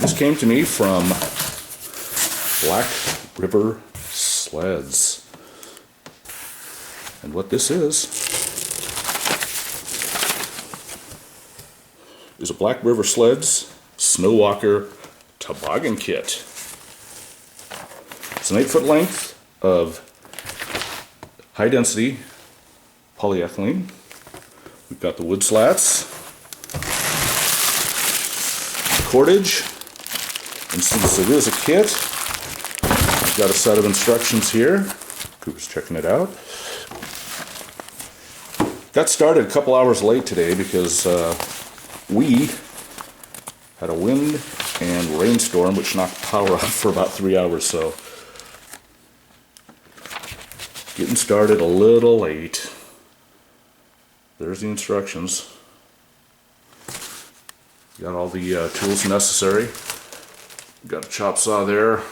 This came to me from Black River Sleds. And what this is a Black River Sleds SnowWalker Toboggan kit. It's an 8-foot length of high density polyethylene. We've got the wood slats, cordage, and since it is a kit, I've got a set of instructions here. Cooper's checking it out. Got started a couple hours late today because we had a wind and rainstorm which knocked power off for about 3 hours, so getting started a little late. There's the instructions. Got all the tools necessary. Got a chop saw there.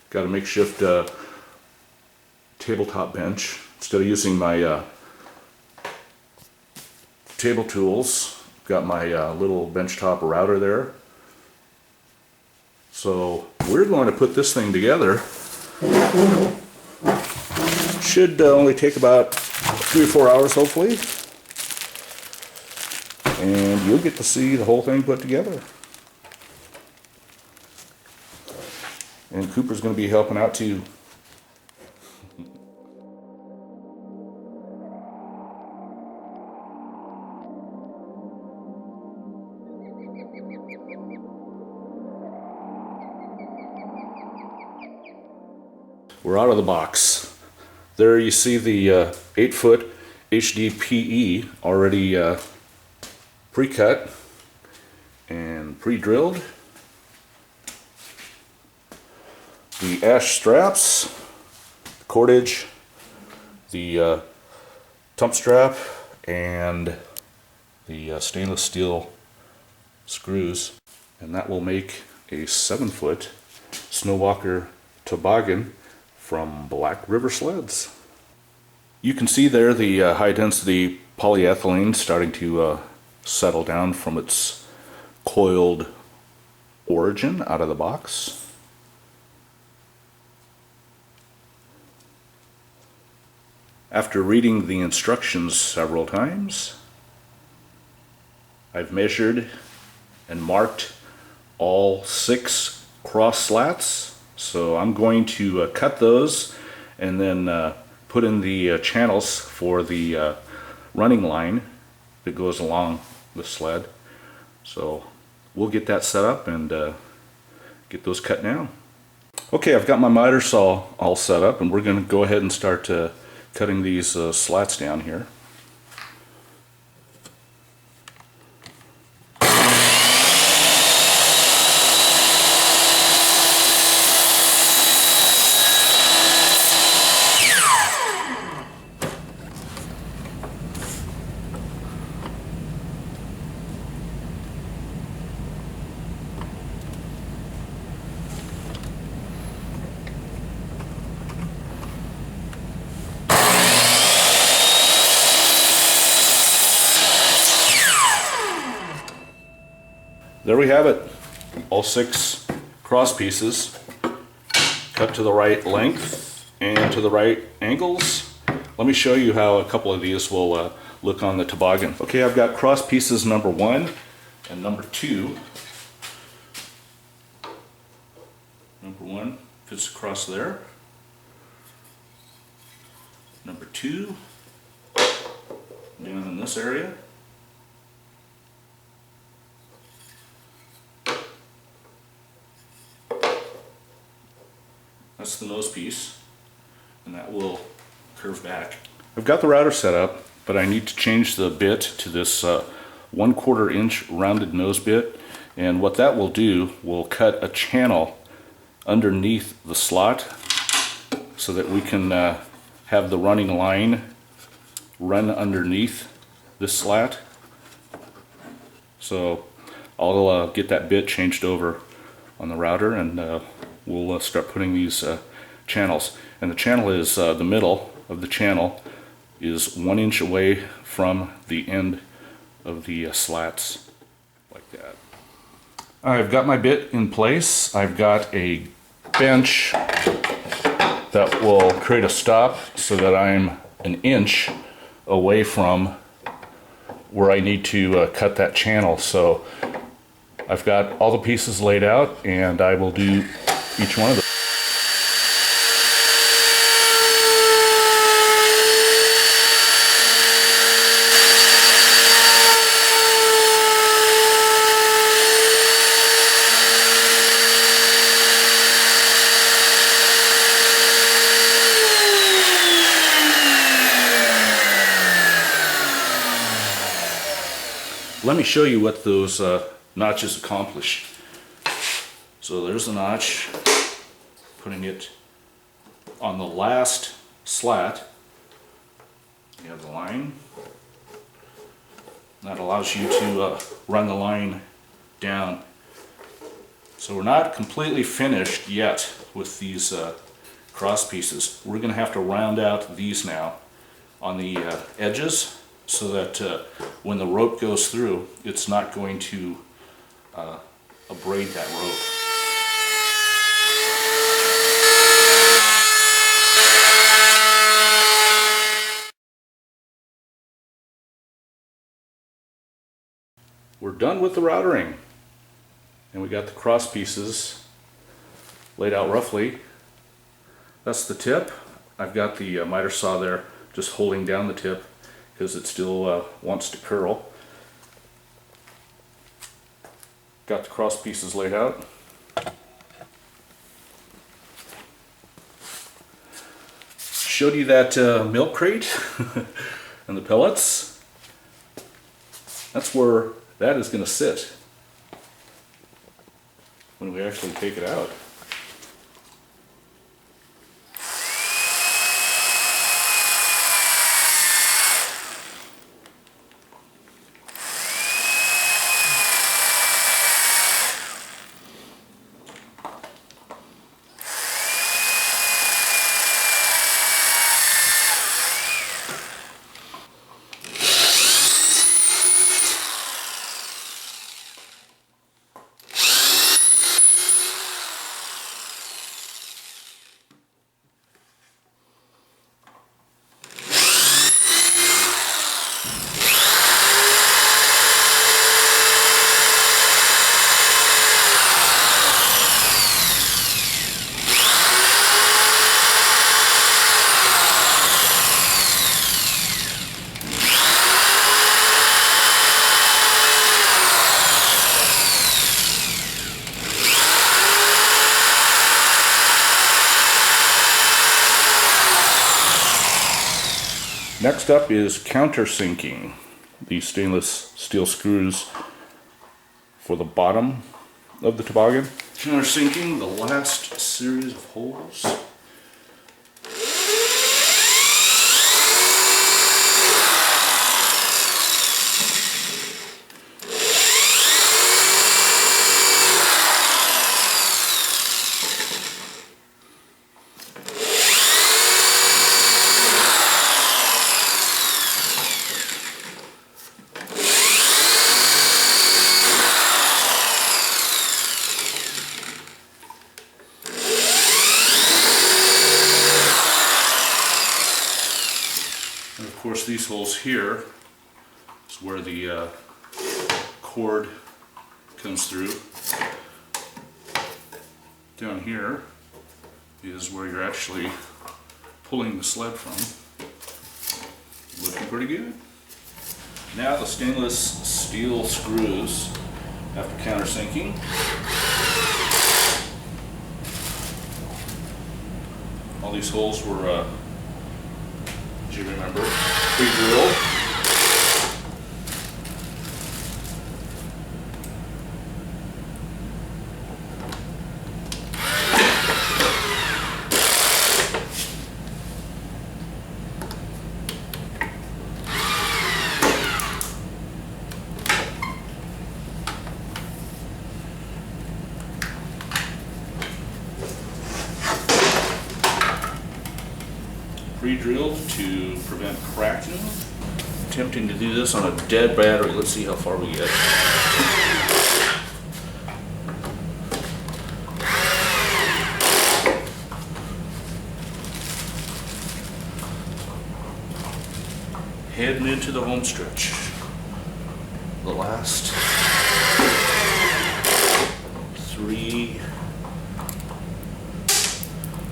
Got a makeshift tabletop bench. Instead of using my table tools, got my little benchtop router there. So we're going to put this thing together. Should only take about 3 or 4 hours, hopefully. And you'll get to see the whole thing put together. And Cooper's going to be helping out too. We're out of the box. There you see the 8-foot HDPE already pre-cut and pre-drilled. The ash straps, the cordage, the tump strap, and the stainless steel screws. And that will make a 7-foot SnowWalker Toboggan from Black River Sleds. You can see there the high density polyethylene starting to settle down from its coiled origin out of the box. After reading the instructions several times, I've measured and marked all 6 cross slats. So I'm going to cut those and then put in the channels for the running line that goes along the sled. So we'll get that set up and get those cut now. Okay, I've got my miter saw all set up and we're going to go ahead and start cutting these slats down here. There we have it. All 6 cross pieces cut to the right length and to the right angles. Let me show you how a couple of these will look on the toboggan. Okay, I've got cross pieces number 1 and number 2. Number 1 fits across there. Number 2 down in this area. That's the nose piece, and that will curve back. I've got the router set up, but I need to change the bit to this 1/4 inch rounded nose bit, and what that will do will cut a channel underneath the slot so that we can have the running line run underneath this slat. So I'll get that bit changed over on the router and we'll start putting these channels. And the channel is, the middle of the channel is 1 inch away from the end of the slats, like that. I've got my bit in place. I've got a bench that will create a stop so that I'm an inch away from where I need to cut that channel. So I've got all the pieces laid out, and I will do each one of them. Let me show you what those notches accomplish. So there's the notch, putting it on the last slat. You have the line. That allows you to run the line down. So we're not completely finished yet with these cross pieces. We're going to have to round out these now on the edges, so that when the rope goes through, it's not going to abrade that rope. We're done with the routering, and we got the cross pieces laid out roughly. That's the tip. I've got the miter saw there just holding down the tip because it still wants to curl. Got the cross pieces laid out. Showed you that milk crate and the pellets. That's where that is going to sit when we actually take it out. Next up is countersinking the stainless steel screws for the bottom of the toboggan. Countersinking the last series of holes. And of course these holes here is where the cord comes through. Down here is where you're actually pulling the sled from. Looking pretty good. Now the stainless steel screws after countersinking. All these holes were, as you remember, pre-drilled. Pre-drilled to prevent cracking. Attempting to do this on a dead battery. Let's see how far we get. heading into the home stretch. The last 3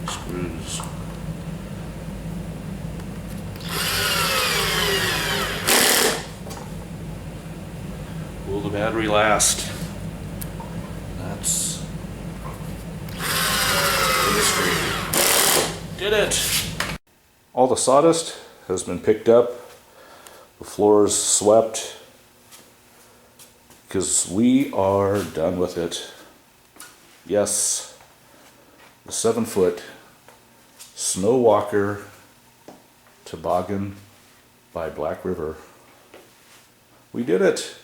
screws. Will the battery last? That's the mystery. Did it! All the sawdust has been picked up. The floors swept. Because we are done with it. Yes, the 7-foot SnowWalker Toboggan by Black River. We did it.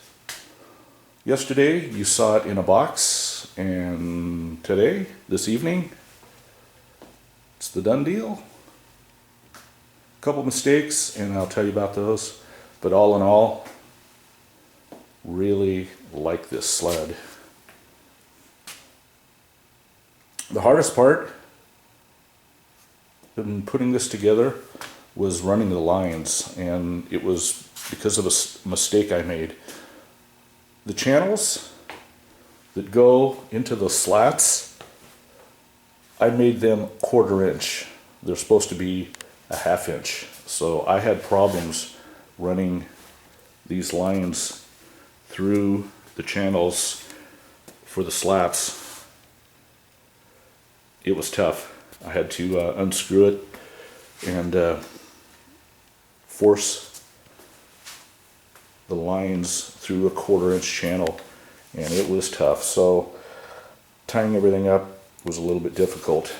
Yesterday you saw it in a box, and today, this evening, it's the done deal. A couple mistakes, and I'll tell you about those, but all in all, really like this sled. The hardest part in putting this together was running the lines, and it was because of a mistake I made. The channels that go into the slats, I made them 1/4 inch. They're supposed to be a 1/2 inch. So I had problems running these lines through the channels for the slats. It was tough. I had to unscrew it and force the lines through a 1/4 inch channel, and it was tough. So tying everything up was a little bit difficult.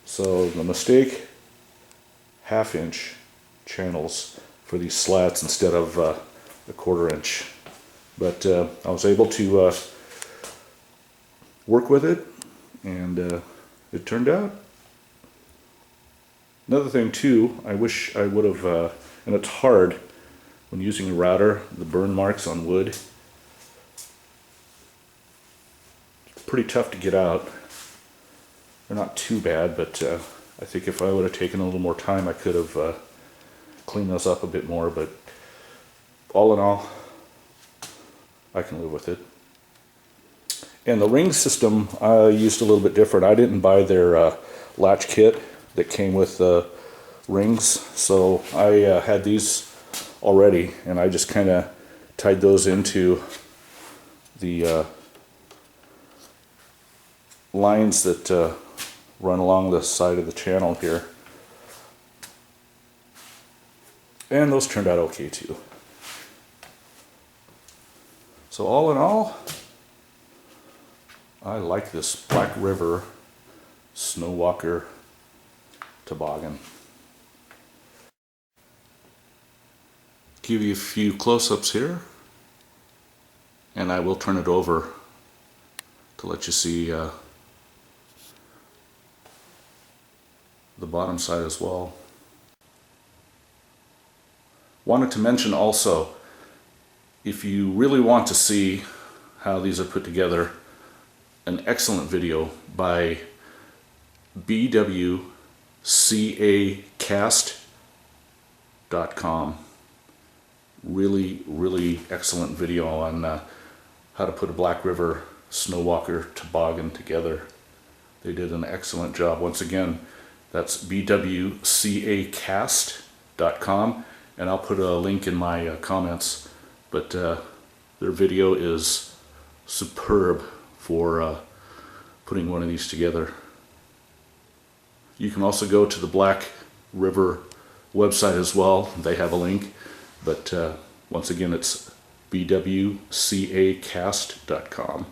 So the mistake, 1/2 inch channels for these slats instead of a 1/4 inch. But I was able to work with it, and it turned out. Another thing too, I wish I would have, and it's hard when using a router, the burn marks on wood, it's pretty tough to get out. They're not too bad, but I think if I would have taken a little more time, I could have cleaned those up a bit more. But all in all, I can live with it. And the ring system I used a little bit different. I didn't buy their latch kit that came with rings, so I had these already, and I just kind of tied those into the lines that run along the side of the channel here, and those turned out okay too. So all in all, I like this Black River SnowWalker Toboggan. Give you a few close-ups here, and I will turn it over to let you see the bottom side as well. Wanted to mention also, if you really want to see how these are put together, an excellent video by bwcacast.com. Really excellent video on how to put a Black River SnowWalker Toboggan together. They did an excellent job. Once again, that's bwcacast.com, and I'll put a link in my comments. But their video is superb for putting one of these together. You can also go to the Black River website as well. They have a link, but once again, it's bwcacast.com.